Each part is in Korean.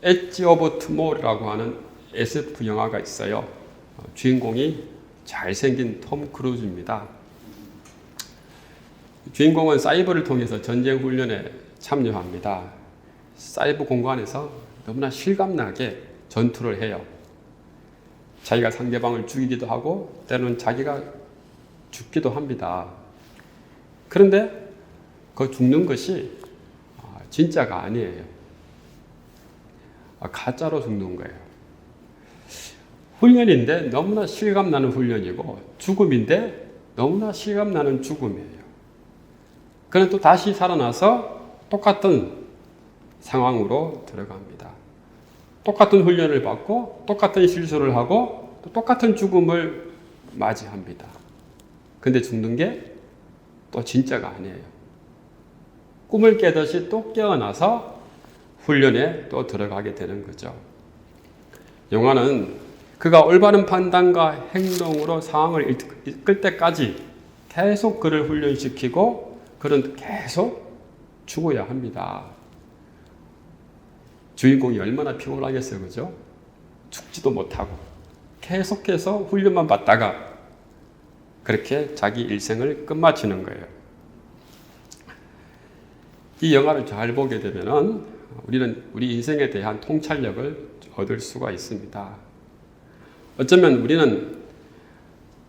엣지 오브 투모로우라고 하는 SF 영화가 있어요. 주인공이 잘생긴 톰 크루즈입니다. 주인공은 사이버를 통해서 전쟁 훈련에 참여합니다. 사이버 공간에서 너무나 실감나게 전투를 해요. 자기가 상대방을 죽이기도 하고 때로는 자기가 죽기도 합니다. 그런데 그 죽는 것이 진짜가 아니에요. 가짜로 죽는 거예요. 훈련인데 너무나 실감나는 훈련이고 죽음인데 너무나 실감나는 죽음이에요. 그는 또 다시 살아나서 똑같은 상황으로 들어갑니다. 똑같은 훈련을 받고 똑같은 실수를 하고 또 똑같은 죽음을 맞이합니다. 근데 죽는 게 또 진짜가 아니에요. 꿈을 깨듯이 또 깨어나서 훈련에 또 들어가게 되는 거죠. 영화는 그가 올바른 판단과 행동으로 상황을 이끌 때까지 계속 그를 훈련시키고 그는 계속 죽어야 합니다. 주인공이 얼마나 피곤하겠어요, 그죠? 죽지도 못하고 계속해서 훈련만 받다가 그렇게 자기 일생을 끝마치는 거예요. 이 영화를 잘 보게 되면은 우리는 우리 인생에 대한 통찰력을 얻을 수가 있습니다. 어쩌면 우리는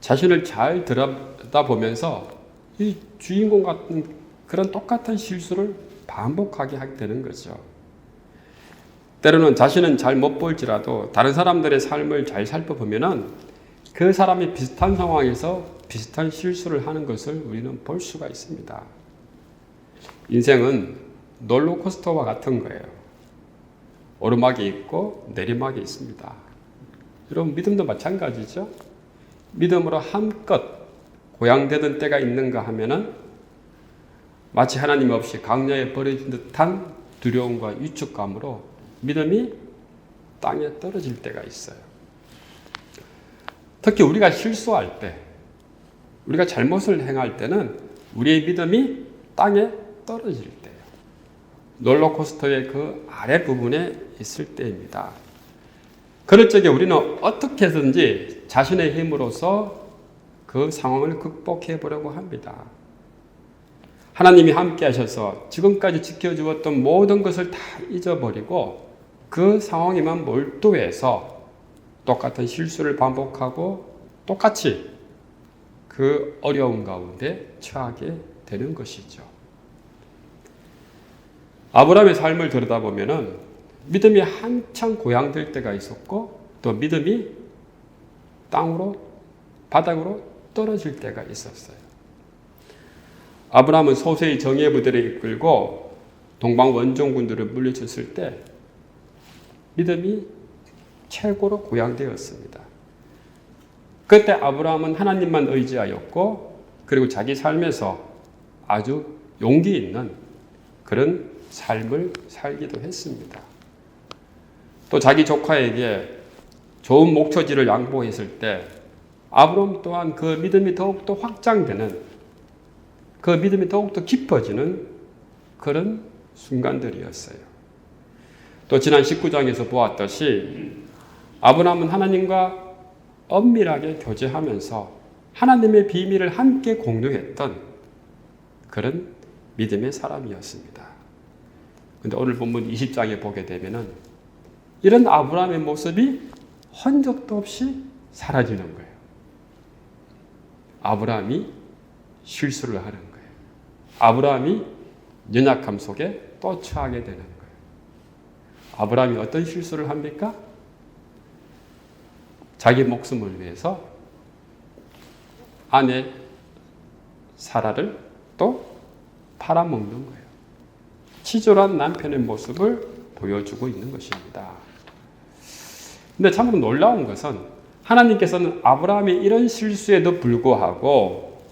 자신을 잘 들여다보면서 이 주인공 같은 그런 똑같은 실수를 반복하게 하게 되는 거죠. 때로는 자신은 잘 못 볼지라도 다른 사람들의 삶을 잘 살펴보면은 그 사람이 비슷한 상황에서 비슷한 실수를 하는 것을 우리는 볼 수가 있습니다. 인생은 롤러코스터와 같은 거예요. 오르막이 있고 내리막이 있습니다. 여러분 믿음도 마찬가지죠. 믿음으로 한껏 고양되던 때가 있는가 하면은 마치 하나님 없이 강야에 버려진 듯한 두려움과 위축감으로 믿음이 땅에 떨어질 때가 있어요. 특히 우리가 실수할 때, 우리가 잘못을 행할 때는 우리의 믿음이 땅에 떨어질 때예요. 롤러코스터의 그 아래 부분에 있을 때입니다. 그럴 적에 우리는 어떻게든지 자신의 힘으로서 그 상황을 극복해 보려고 합니다. 하나님이 함께 하셔서 지금까지 지켜주었던 모든 것을 다 잊어버리고 그 상황에만 몰두해서 똑같은 실수를 반복하고 똑같이 그 어려움 가운데 처하게 되는 것이죠. 아브라함의 삶을 들여다보면은 믿음이 한창 고양될 때가 있었고 또 믿음이 바닥으로 떨어질 때가 있었어요. 아브라함은 소수의 정예부대를 이끌고 동방 원종군들을 물리쳤을 때 믿음이 최고로 고양되었습니다. 그때 아브라함은 하나님만 의지하였고 그리고 자기 삶에서 아주 용기 있는 그런 삶을 살기도 했습니다. 또 자기 조카에게 좋은 목초지를 양보했을 때 아브라함 또한 그 믿음이 더욱더 확장되는 그 믿음이 더욱더 깊어지는 그런 순간들이었어요. 또 지난 19장에서 보았듯이 아브라함은 하나님과 엄밀하게 교제하면서 하나님의 비밀을 함께 공유했던 그런 믿음의 사람이었습니다. 그런데 오늘 본문 20장에 보게 되면은 이런 아브라함의 모습이 흔적도 없이 사라지는 거예요. 아브라함이 실수를 하는 거예요. 아브라함이 연약함 속에 또 처하게 되는 거예요. 아브라함이 어떤 실수를 합니까? 자기 목숨을 위해서 아내 사라를 또 팔아먹는 거예요. 치졸한 남편의 모습을 보여주고 있는 것입니다. 근데 참으로 놀라운 것은 하나님께서는 아브라함이 이런 실수에도 불구하고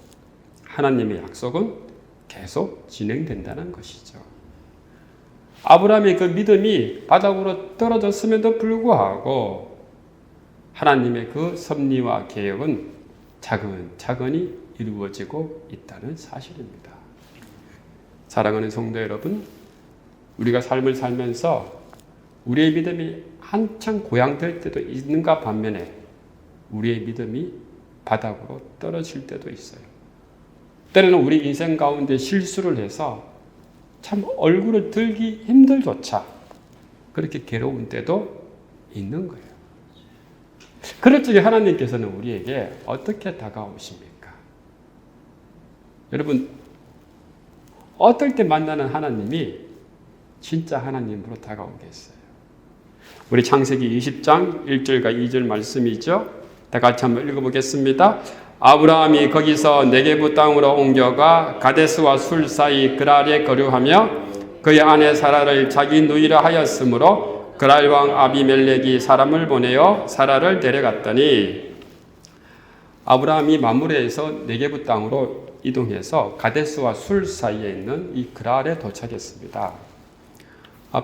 하나님의 약속은 계속 진행된다는 것이죠. 아브라함의 그 믿음이 바닥으로 떨어졌음에도 불구하고 하나님의 그 섭리와 계획은 차근차근히 이루어지고 있다는 사실입니다. 사랑하는 성도 여러분, 우리가 삶을 살면서 우리의 믿음이 한창 고양될 때도 있는가 반면에 우리의 믿음이 바닥으로 떨어질 때도 있어요. 때로는 우리 인생 가운데 실수를 해서 참 얼굴을 들기 힘들조차 그렇게 괴로운 때도 있는 거예요. 그럴 적에 하나님께서는 우리에게 어떻게 다가오십니까? 여러분, 어떨 때 만나는 하나님이 진짜 하나님으로 다가오겠어요? 우리 창세기 20장 1절과 2절 말씀이죠. 다 같이 한번 읽어보겠습니다. 아브라함이 거기서 네게부 땅으로 옮겨가 가데스와 술 사이 그랄에 거류하며 그의 아내 사라를 자기 누이라 하였으므로 그랄 왕 아비멜렉이 사람을 보내어 사라를 데려갔더니 아브라함이 마므레에서 네게부 땅으로 이동해서 가데스와 술 사이에 있는 이 그랄에 도착했습니다.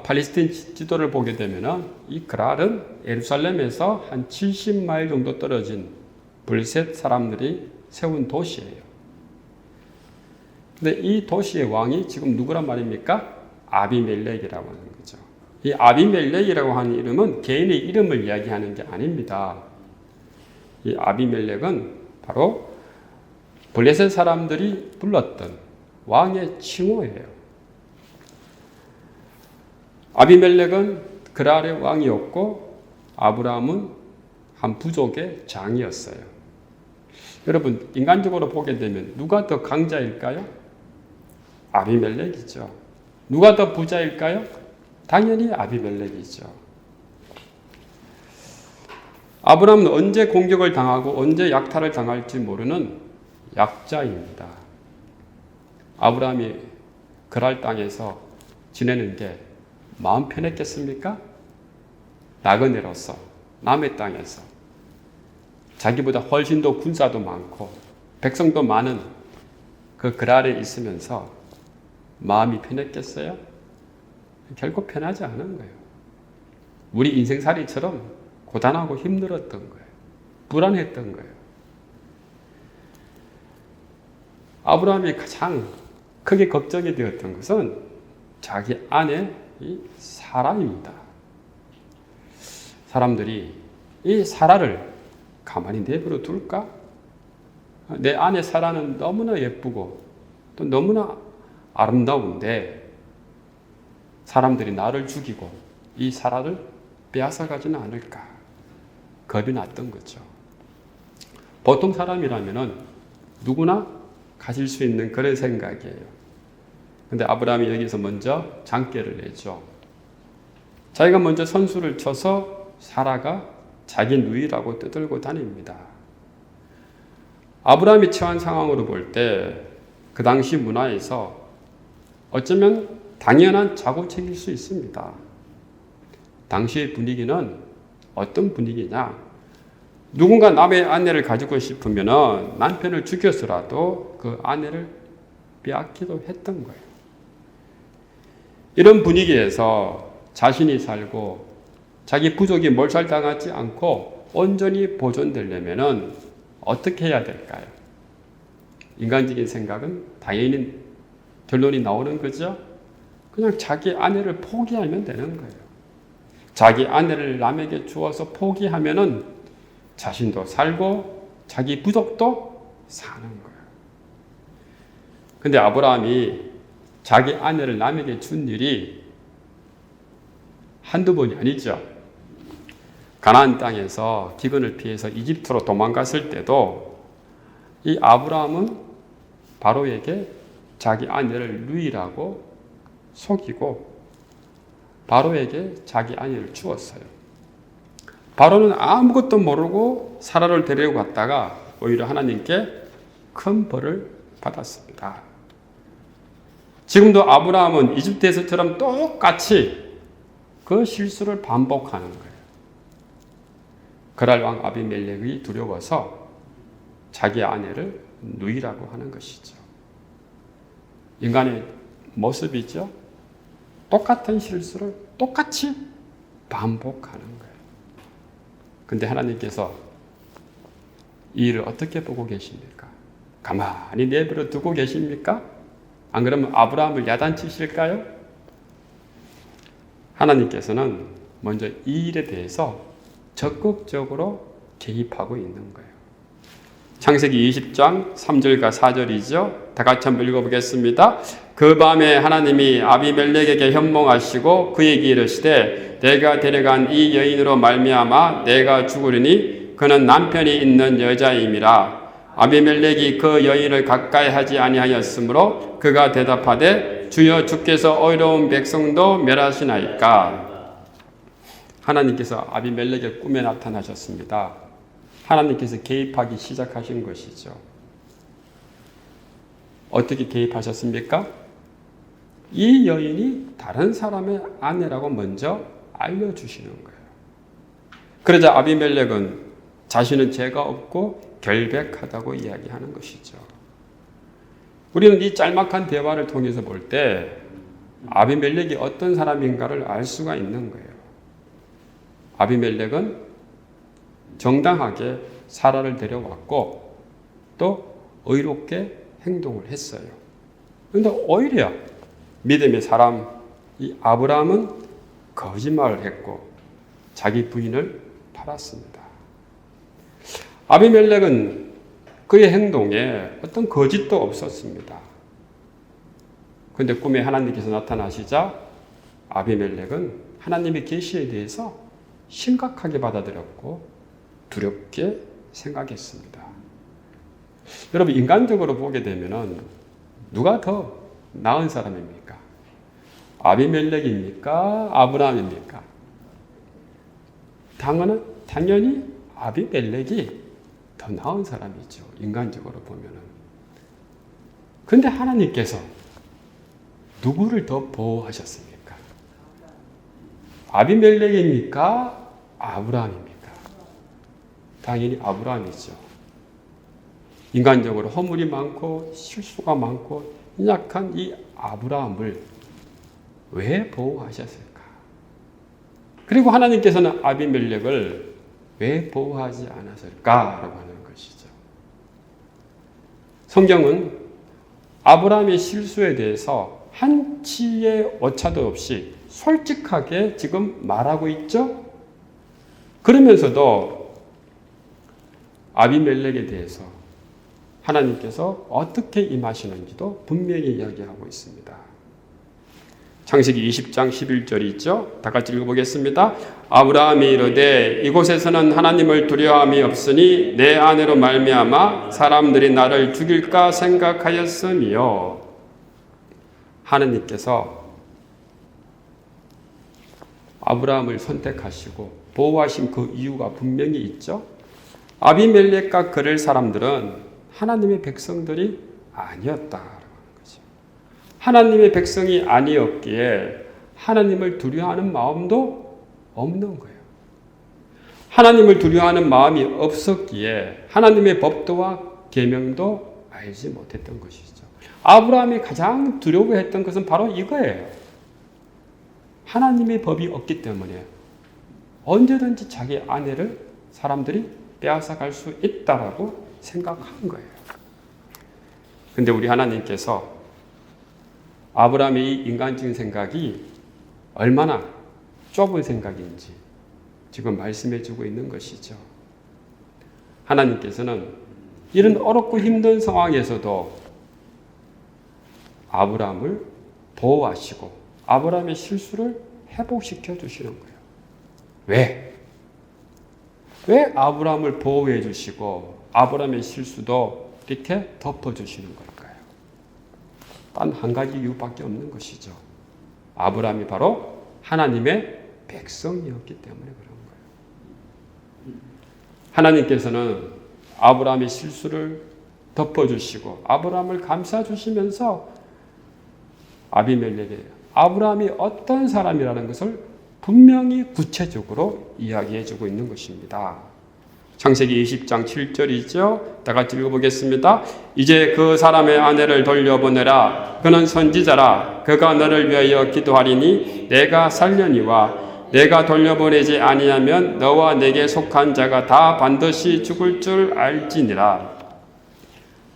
팔레스틴 지도를 보게 되면 이 그랄은 예루살렘에서 한 70마일 정도 떨어진 블셋 사람들이 세운 도시예요. 근데 이 도시의 왕이 지금 누구란 말입니까? 아비멜렉이라고 하는 거죠. 이 아비멜렉이라고 하는 이름은 개인의 이름을 이야기하는 게 아닙니다. 이 아비멜렉은 바로 블레셋 사람들이 불렀던 왕의 칭호예요. 아비멜렉은 그랄의 왕이었고 아브라함은 한 부족의 장이었어요. 여러분, 인간적으로 보게 되면 누가 더 강자일까요? 아비멜렉이죠. 누가 더 부자일까요? 당연히 아비멜렉이죠. 아브라함은 언제 공격을 당하고 언제 약탈을 당할지 모르는 약자입니다. 아브라함이 그랄 땅에서 지내는 게 마음 편했겠습니까? 나그네로서 남의 땅에서 자기보다 훨씬 더 군사도 많고 백성도 많은 그 그랄에 있으면서 마음이 편했겠어요? 결코 편하지 않은 거예요. 우리 인생살이처럼 고단하고 힘들었던 거예요. 불안했던 거예요. 아브라함이 가장 크게 걱정이 되었던 것은 자기 아내 이 사라입니다. 사람들이 이 사라를 가만히 내버려 둘까? 내 아내 사라는 너무나 예쁘고 또 너무나 아름다운데 사람들이 나를 죽이고 이 사라를 빼앗아가지는 않을까? 겁이 났던 거죠. 보통 사람이라면 누구나 가질 수 있는 그런 생각이에요. 근데 아브라함이 여기서 먼저 장깨를 내죠. 자기가 먼저 선수를 쳐서 사라가 자기 누이라고 떠들고 다닙니다. 아브라함이 처한 상황으로 볼 때 그 당시 문화에서 어쩌면 당연한 자고책일 수 있습니다. 당시의 분위기는 어떤 분위기냐? 누군가 남의 아내를 가지고 싶으면 남편을 죽여서라도 그 아내를 빼앗기도 했던 거예요. 이런 분위기에서 자신이 살고 자기 부족이 몰살당하지 않고 온전히 보존되려면 어떻게 해야 될까요? 인간적인 생각은 당연히 결론이 나오는 거죠. 그냥 자기 아내를 포기하면 되는 거예요. 자기 아내를 남에게 주어서 포기하면은 자신도 살고 자기 부족도 사는 거예요. 근데 아브라함이 자기 아내를 남에게 준 일이 한두 번이 아니죠. 가나안 땅에서 기근을 피해서 이집트로 도망갔을 때도 이 아브라함은 바로에게 자기 아내를 누이라고 속이고 바로에게 자기 아내를 주었어요. 바로는 아무것도 모르고 사라를 데리고 갔다가 오히려 하나님께 큰 벌을 받았습니다. 지금도 아브라함은 이집트에서처럼 똑같이 그 실수를 반복하는 거예요. 그랄 왕 아비멜렉이 두려워서 자기 아내를 누이라고 하는 것이죠. 인간의 모습이죠. 똑같은 실수를 똑같이 반복하는 거예요. 근데 하나님께서 이 일을 어떻게 보고 계십니까? 가만히 내버려 두고 계십니까? 안 그러면 아브라함을 야단치실까요? 하나님께서는 먼저 이 일에 대해서 적극적으로 개입하고 있는 거예요. 창세기 20장 3절과 4절이죠. 다 같이 한번 읽어보겠습니다. 그 밤에 하나님이 아비멜렉에게 현몽하시고 그에게 이르시되 내가 데려간 이 여인으로 말미암아 내가 죽으리니 그는 남편이 있는 여자임이라. 아비멜렉이 그 여인을 가까이 하지 아니하였으므로 그가 대답하되 주여 주께서 어려운 백성도 멸하시나이까. 하나님께서 아비멜렉의 꿈에 나타나셨습니다. 하나님께서 개입하기 시작하신 것이죠. 어떻게 개입하셨습니까? 이 여인이 다른 사람의 아내라고 먼저 알려주시는 거예요. 그러자 아비멜렉은 자신은 죄가 없고 결백하다고 이야기하는 것이죠. 우리는 이 짤막한 대화를 통해서 볼 때 아비멜렉이 어떤 사람인가를 알 수가 있는 거예요. 아비멜렉은 정당하게 사라를 데려왔고 또 의롭게 행동을 했어요. 그런데 오히려 믿음의 사람 이 아브라함은 거짓말을 했고 자기 부인을 팔았습니다. 아비멜렉은 그의 행동에 어떤 거짓도 없었습니다. 그런데 꿈에 하나님께서 나타나시자 아비멜렉은 하나님의 계시에 대해서 심각하게 받아들였고 두렵게 생각했습니다. 여러분, 인간적으로 보게 되면은 누가 더 나은 사람입니까? 아비멜렉입니까? 아브라함입니까? 당연히 아비멜렉이 더 나은 사람이죠. 인간적으로 보면은. 그런데 하나님께서 누구를 더 보호하셨습니까? 아비멜렉입니까? 아브라함입니까? 당연히 아브라함이죠. 인간적으로 허물이 많고 실수가 많고 약한 이 아브라함을 왜 보호하셨을까? 그리고 하나님께서는 아비멜렉을 왜 보호하지 않았을까라고 하는 것이죠. 성경은 아브라함의 실수에 대해서 한치의 오차도 없이 솔직하게 지금 말하고 있죠. 그러면서도 아비멜렉에 대해서 하나님께서 어떻게 임하시는지도 분명히 이야기하고 있습니다. 창세기 20장 11절이 있죠. 다 같이 읽어보겠습니다. 아브라함이 이르되 이곳에서는 하나님을 두려워함이 없으니 내 아내로 말미암아 사람들이 나를 죽일까 생각하였음이요. 하나님께서 아브라함을 선택하시고 보호하신 그 이유가 분명히 있죠. 아비멜렉과 그럴 사람들은 하나님의 백성들이 아니었다라고 하는 거죠. 하나님의 백성이 아니었기에 하나님을 두려워하는 마음도 없는 거예요. 하나님을 두려워하는 마음이 없었기에 하나님의 법도와 계명도 알지 못했던 것이죠. 아브라함이 가장 두려워했던 것은 바로 이거예요. 하나님의 법이 없기 때문에 언제든지 자기 아내를 사람들이 빼앗아갈 수 있다라고 생각한 거예요. 근데 우리 하나님께서 아브라함의 이 인간적인 생각이 얼마나 좁은 생각인지 지금 말씀해 주고 있는 것이죠. 하나님께서는 이런 어렵고 힘든 상황에서도 아브라함을 보호하시고 아브라함의 실수를 회복시켜 주시는 거예요. 왜? 왜 아브라함을 보호해 주시고 아브라함의 실수도 이렇게 덮어주시는 걸까요? 단 한 가지 이유밖에 없는 것이죠. 아브라함이 바로 하나님의 백성이었기 때문에 그런 거예요. 하나님께서는 아브라함의 실수를 덮어주시고 아브라함을 감싸주시면서 아비멜렉에게 아브라함이 어떤 사람이라는 것을 분명히 구체적으로 이야기해주고 있는 것입니다. 창세기 20장 7절이죠. 다 같이 읽어보겠습니다. 이제 그 사람의 아내를 돌려보내라. 그는 선지자라. 그가 너를 위하여 기도하리니 내가 살려니와 내가 돌려보내지 아니하면 너와 내게 속한 자가 다 반드시 죽을 줄 알지니라.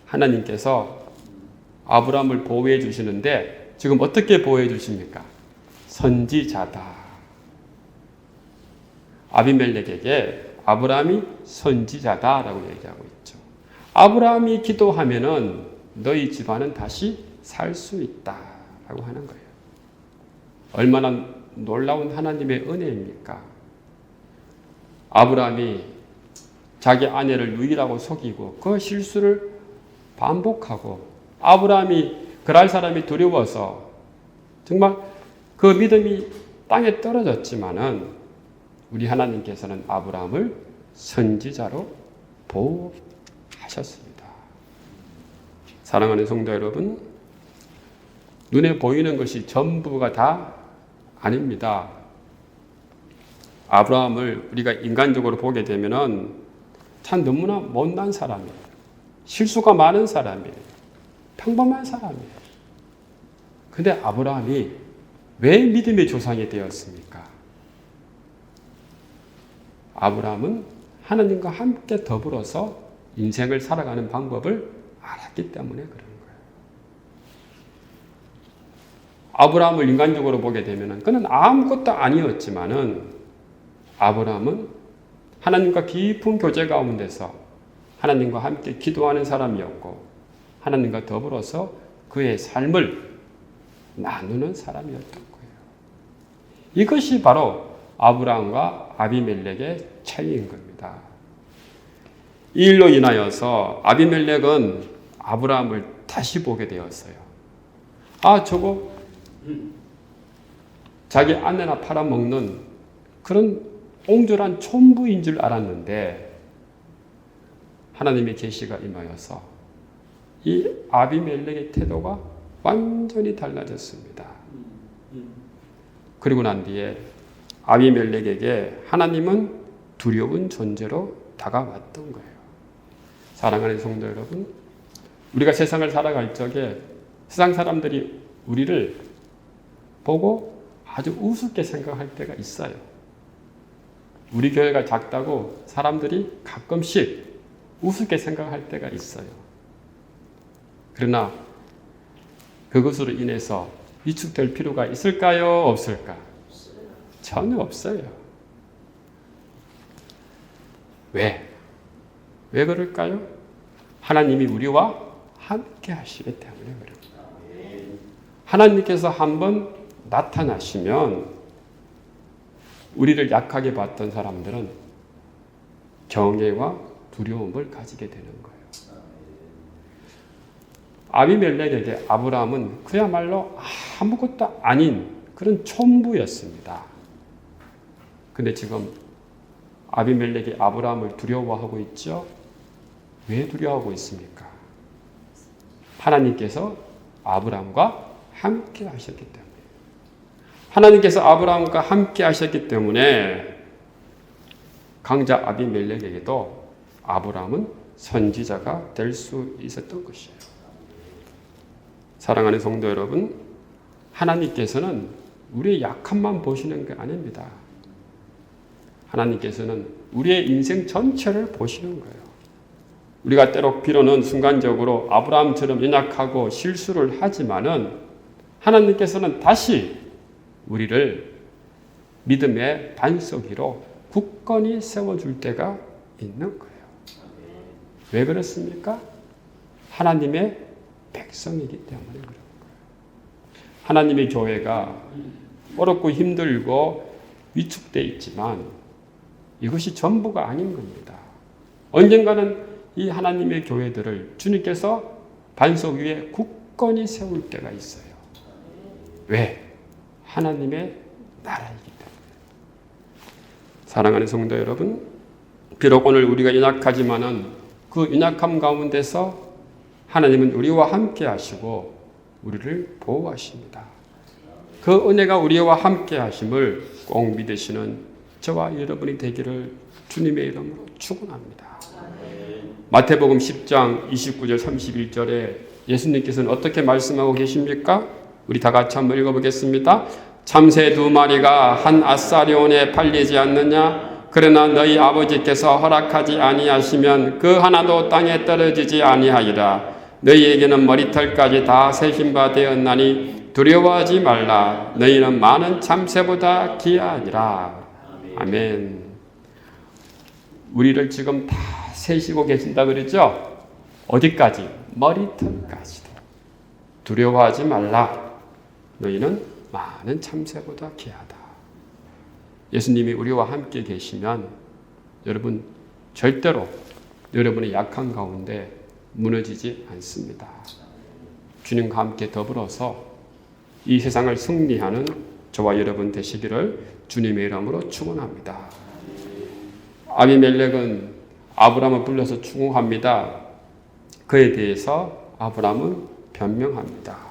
하나님께서 아브라함을 보호해 주시는데 지금 어떻게 보호해 주십니까? 선지자다. 아비멜렉에게 아브라함이 선지자다라고 얘기하고 있죠. 아브라함이 기도하면은 너희 집안은 다시 살 수 있다라고 하는 거예요. 얼마나 놀라운 하나님의 은혜입니까? 아브라함이 자기 아내를 누이라고 속이고 그 실수를 반복하고 아브라함이 그럴 사람이 두려워서 정말 그 믿음이 땅에 떨어졌지만은 우리 하나님께서는 아브라함을 선지자로 보호하셨습니다. 사랑하는 성도 여러분, 눈에 보이는 것이 전부가 다 아닙니다. 아브라함을 우리가 인간적으로 보게 되면은 참 너무나 못난 사람이에요. 실수가 많은 사람이에요. 평범한 사람이에요. 근데 아브라함이 왜 믿음의 조상이 되었습니까? 아브라함은 하나님과 함께 더불어서 인생을 살아가는 방법을 알았기 때문에 그런 거예요. 아브라함을 인간적으로 보게 되면 그는 아무것도 아니었지만은 아브라함은 하나님과 깊은 교제 가운데서 하나님과 함께 기도하는 사람이었고 하나님과 더불어서 그의 삶을 나누는 사람이었던 거예요. 이것이 바로 아브라함과 아비멜렉의 차이인 겁니다. 이 일로 인하여서 아비멜렉은 아브라함을 다시 보게 되었어요. 아, 저거 자기 아내나 팔아먹는 그런 옹졸한 촌부인 줄 알았는데 하나님의 계시가 임하여서 이 아비멜렉의 태도가 완전히 달라졌습니다. 그리고 난 뒤에 아비멜렉에게 하나님은 두려운 존재로 다가왔던 거예요. 사랑하는 성도 여러분, 우리가 세상을 살아갈 적에 세상 사람들이 우리를 보고 아주 우습게 생각할 때가 있어요. 우리 교회가 작다고 사람들이 가끔씩 우습게 생각할 때가 있어요. 그러나 그것으로 인해서 위축될 필요가 있을까요? 없을까? 전혀 없어요. 왜? 왜 그럴까요? 하나님이 우리와 함께 하시기 때문에 그럽니다. 하나님께서 한번 나타나시면 우리를 약하게 봤던 사람들은 경외와 두려움을 가지게 되는 거예요. 아비멜렉에게 아브라함은 그야말로 아무것도 아닌 그런 촌부였습니다. 근데 지금 아비멜렉이 아브라함을 두려워하고 있죠? 왜 두려워하고 있습니까? 하나님께서 아브라함과 함께 하셨기 때문에. 하나님께서 아브라함과 함께 하셨기 때문에 강자 아비멜렉에게도 아브라함은 선지자가 될 수 있었던 것이에요. 사랑하는 성도 여러분, 하나님께서는 우리의 약함만 보시는 게 아닙니다. 하나님께서는 우리의 인생 전체를 보시는 거예요. 우리가 때로 비로는 순간적으로 아브라함처럼 연약하고 실수를 하지만은 하나님께서는 다시 우리를 믿음의 반석 위로 굳건히 세워줄 때가 있는 거예요. 왜 그렇습니까? 하나님의 백성이기 때문에 그런 거예요. 하나님의 교회가 어렵고 힘들고 위축되어 있지만 이것이 전부가 아닌 겁니다. 언젠가는 이 하나님의 교회들을 주님께서 반석 위에 굳건히 세울 때가 있어요. 왜? 하나님의 나라이기 때문에. 사랑하는 성도 여러분, 비록 오늘 우리가 연약하지만은 그 연약함 가운데서 하나님은 우리와 함께 하시고 우리를 보호하십니다. 그 은혜가 우리와 함께 하심을 꼭 믿으시는 저와 여러분이 되기를 주님의 이름으로 축원합니다. 마태복음 10장 29절 31절에 예수님께서는 어떻게 말씀하고 계십니까? 우리 다 같이 한번 읽어보겠습니다. 참새 2마리가 한 아사리온에 팔리지 않느냐? 그러나 너희 아버지께서 허락하지 아니하시면 그 하나도 땅에 떨어지지 아니하리라. 너희에게는 머리털까지 다 세신 바 되었나니 두려워하지 말라. 너희는 많은 참새보다 귀하니라. 아멘. 우리를 지금 다 세시고 계신다 그러죠? 어디까지? 머리털까지도. 두려워하지 말라. 너희는 많은 참새보다 귀하다. 예수님이 우리와 함께 계시면 여러분 절대로 여러분의 약한 가운데 무너지지 않습니다. 주님과 함께 더불어서 이 세상을 승리하는 저와 여러분 되시기를 주님의 이름으로 축원합니다. 아비멜렉은 아브라함을 불러서 추궁합니다. 그에 대해서 아브라함은 변명합니다.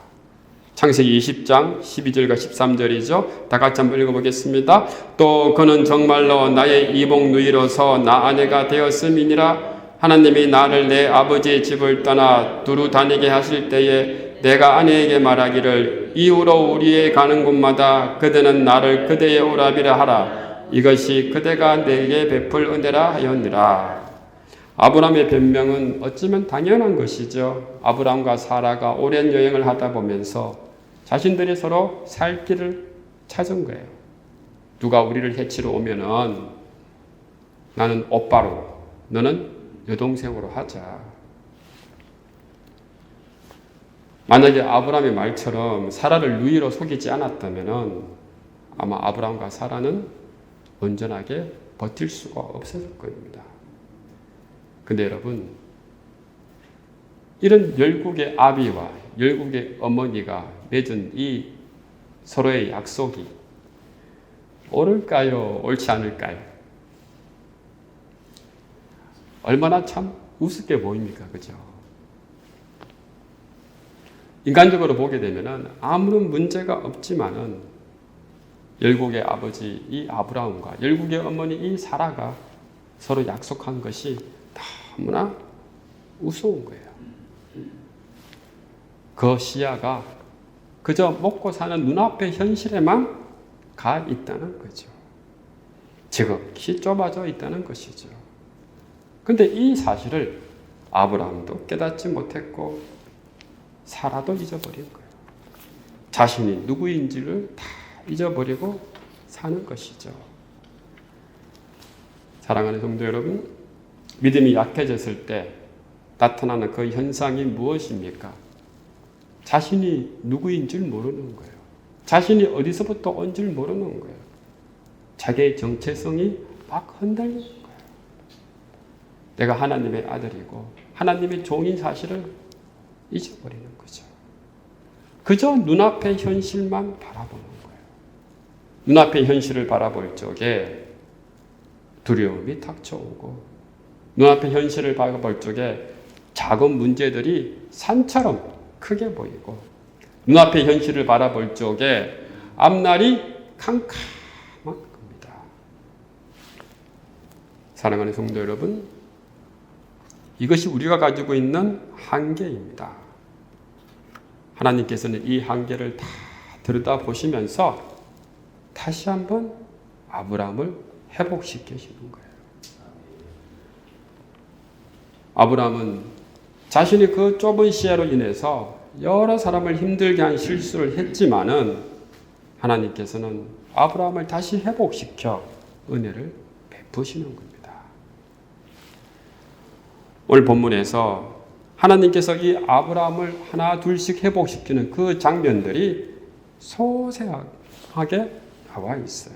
창세기 20장 12절과 13절이죠. 다 같이 한번 읽어보겠습니다. 또 그는 정말로 나의 이복 누이로서 나 아내가 되었음이니라. 하나님이 나를 내 아버지의 집을 떠나 두루 다니게 하실 때에 내가 아내에게 말하기를 이후로 우리의 가는 곳마다 그대는 나를 그대의 오라비라 하라. 이것이 그대가 내게 베풀 은혜라 하였느라. 아브라함의 변명은 어쩌면 당연한 것이죠. 아브라함과 사라가 오랜 여행을 하다 보면서 자신들이 서로 살 길을 찾은 거예요. 누가 우리를 해치러 오면은 나는 오빠로, 너는 여동생으로 하자. 만약에 아브라함의 말처럼 사라를 누이로 속이지 않았다면은 아마 아브라함과 사라는 온전하게 버틸 수가 없었을 겁니다. 근데 여러분, 이런 열국의 아비와 열국의 어머니가 맺은 이 서로의 약속이 옳을까요? 옳지 않을까요? 얼마나 참 우습게 보입니까? 그죠? 인간적으로 보게 되면은 아무런 문제가 없지만은 열국의 아버지 이 아브라함과 열국의 어머니 이 사라가 서로 약속한 것이 너무나 우스운 거예요. 그 시야가 그저 먹고 사는 눈앞의 현실에만 가 있다는 거죠. 지극히 좁아져 있다는 것이죠. 근데 이 사실을 아브라함도 깨닫지 못했고 사라도 잊어버린 거예요. 자신이 누구인지를 다 잊어버리고 사는 것이죠. 사랑하는 성도 여러분, 믿음이 약해졌을 때 나타나는 그 현상이 무엇입니까? 자신이 누구인 줄 모르는 거예요. 자신이 어디서부터 온 줄 모르는 거예요. 자기의 정체성이 막 흔들리는 거예요. 내가 하나님의 아들이고 하나님의 종인 사실을 잊어버리는 거죠. 그저 눈앞의 현실만 바라보는 거예요. 눈앞의 현실을 바라볼 적에 두려움이 닥쳐오고 눈앞의 현실을 바라볼 적에 작은 문제들이 산처럼 크게 보이고 눈앞의 현실을 바라볼 적에 앞날이 캄캄한 겁니다. 사랑하는 성도 여러분, 이것이 우리가 가지고 있는 한계입니다. 하나님께서는 이 한계를 다 들여다보시면서 다시 한번 아브라함을 회복시키시는 거예요. 아브라함은 자신이 그 좁은 시야로 인해서 여러 사람을 힘들게 한 실수를 했지만은 하나님께서는 아브라함을 다시 회복시켜 은혜를 베푸시는 겁니다. 오늘 본문에서 하나님께서 이 아브라함을 하나 둘씩 회복시키는 그 장면들이 소세하게 나와 있어요.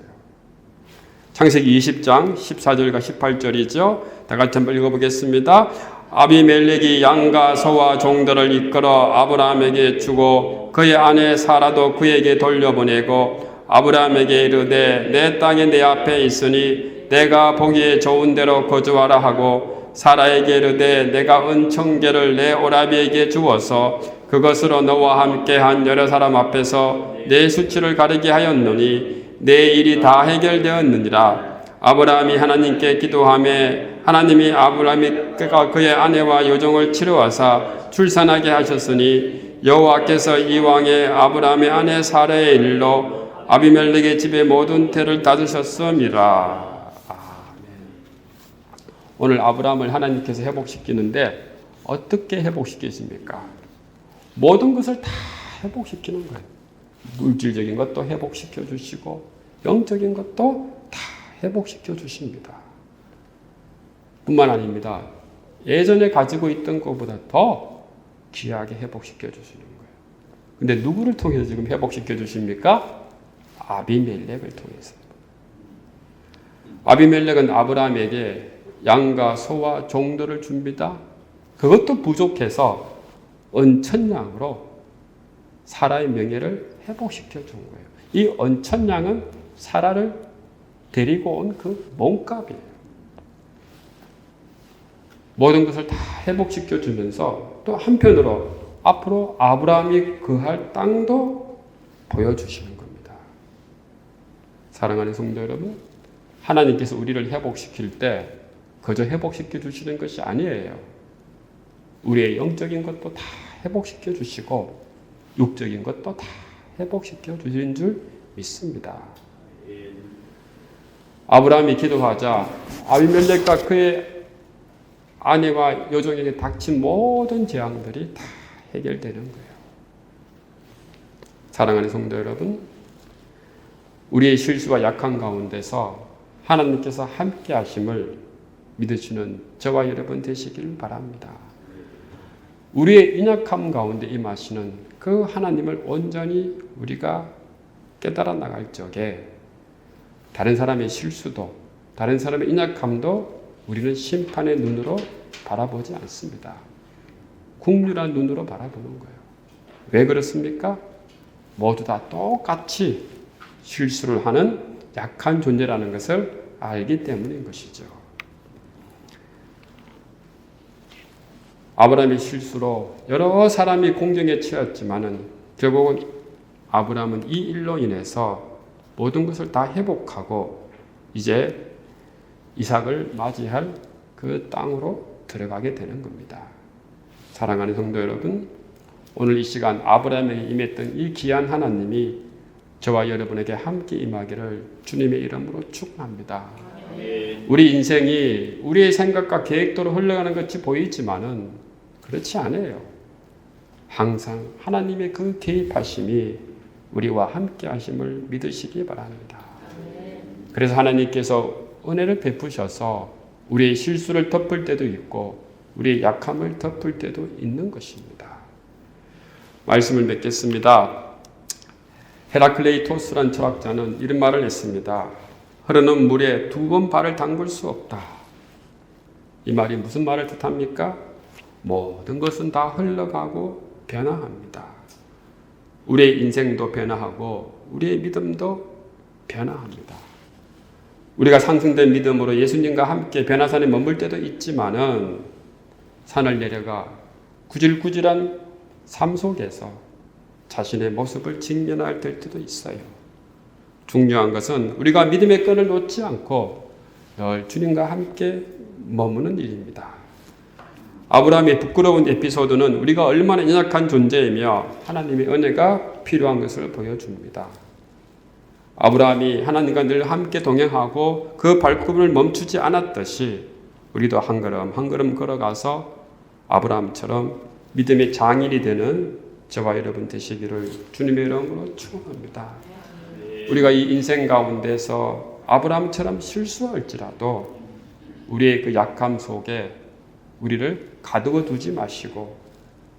창세기 20장 14절과 18절이죠. 다 같이 한번 읽어보겠습니다. 아비멜렉이 양과 소와 종들을 이끌어 아브라함에게 주고 그의 아내 사라도 그에게 돌려보내고 아브라함에게 이르되 내 땅이 내 앞에 있으니 내가 보기에 좋은 대로 거주하라 하고 사라에게 이르되 내가 은총계를 내 오라비에게 주어서 그것으로 너와 함께한 여러 사람 앞에서 내 수치를 가리게 하였노니 내 일이 다 해결되었느니라. 아브라함이 하나님께 기도하며 하나님이 아브라함이 그의 아내와 요정을 치료하사 출산하게 하셨으니 여호와께서 이왕에 아브라함의 아내 사라의 일로 아비멜렉의 집의 모든 태를 닫으셨음이라. 오늘 아브라함을 하나님께서 회복시키는데 어떻게 회복시키십니까? 모든 것을 다 회복시키는 거예요. 물질적인 것도 회복시켜 주시고 영적인 것도 다 회복시켜 주십니다. 뿐만 아닙니다. 예전에 가지고 있던 것보다 더 귀하게 회복시켜 주시는 거예요. 근데 누구를 통해서 지금 회복시켜 주십니까? 아비멜렉을 통해서. 아비멜렉은 아브라함에게 양과 소와 종들을 줍니다. 그것도 부족해서 언천양으로 사라의 명예를 회복시켜 준 거예요. 이 언천양은 사라를 데리고 온 그 몸값이에요. 모든 것을 다 회복시켜 주면서 또 한편으로 앞으로 아브라함이 거할 땅도 보여주시는 겁니다. 사랑하는 성도 여러분, 하나님께서 우리를 회복시킬 때 그저 회복시켜 주시는 것이 아니에요. 우리의 영적인 것도 다 회복시켜 주시고 육적인 것도 다 회복시켜 주신 줄 믿습니다. 아브라함이 기도하자 아비멜렉과 그의 아내와 여종에게 닥친 모든 재앙들이 다 해결되는 거예요. 사랑하는 성도 여러분, 우리의 실수와 약한 가운데서 하나님께서 함께 하심을 믿으시는 저와 여러분 되시길 바랍니다. 우리의 연약함 가운데 임하시는 그 하나님을 온전히 우리가 깨달아 나갈 적에 다른 사람의 실수도, 다른 사람의 연약함도 우리는 심판의 눈으로 바라보지 않습니다. 국률한 눈으로 바라보는 거예요. 왜 그렇습니까? 모두 다 똑같이 실수를 하는 약한 존재라는 것을 알기 때문인 것이죠. 아브라함의 실수로 여러 사람이 공경에 처했지만은 결국은 아브라함은 이 일로 인해서 모든 것을 다 회복하고 이제 이삭을 맞이할 그 땅으로 들어가게 되는 겁니다. 사랑하는 성도 여러분, 오늘 이 시간 아브라함에게 임했던 이 귀한 하나님이 저와 여러분에게 함께 임하기를 주님의 이름으로 축원합니다. 우리 인생이 우리의 생각과 계획대로 흘러가는 것이 보이지만은 그렇지 않아요. 항상 하나님의 그 개입하심이 우리와 함께 하심을 믿으시기 바랍니다. 그래서 하나님께서 은혜를 베푸셔서 우리의 실수를 덮을 때도 있고 우리의 약함을 덮을 때도 있는 것입니다. 말씀을 맺겠습니다. 헤라클레이토스란 철학자는 이런 말을 했습니다. 흐르는 물에 2번 발을 담글 수 없다. 이 말이 무슨 말을 뜻합니까? 모든 것은 다 흘러가고 변화합니다. 우리의 인생도 변화하고 우리의 믿음도 변화합니다. 우리가 상승된 믿음으로 예수님과 함께 변화산에 머물 때도 있지만은 산을 내려가 구질구질한 삶 속에서 자신의 모습을 직면할 때도 있어요. 중요한 것은 우리가 믿음의 끈을 놓지 않고 늘 주님과 함께 머무는 일입니다. 아브라함의 부끄러운 에피소드는 우리가 얼마나 연약한 존재이며 하나님의 은혜가 필요한 것을 보여줍니다. 아브라함이 하나님과 늘 함께 동행하고 그 발걸음을 멈추지 않았듯이 우리도 한 걸음 한 걸음 걸어가서 아브라함처럼 믿음의 장인이 되는 저와 여러분 되시기를 주님의 이름으로 축원합니다. 우리가 이 인생 가운데서 아브라함처럼 실수할지라도 우리의 그 약함 속에 우리를 가두어 두지 마시고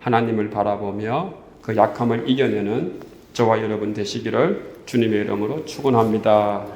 하나님을 바라보며 그 약함을 이겨내는 저와 여러분 되시기를 주님의 이름으로 축원합니다.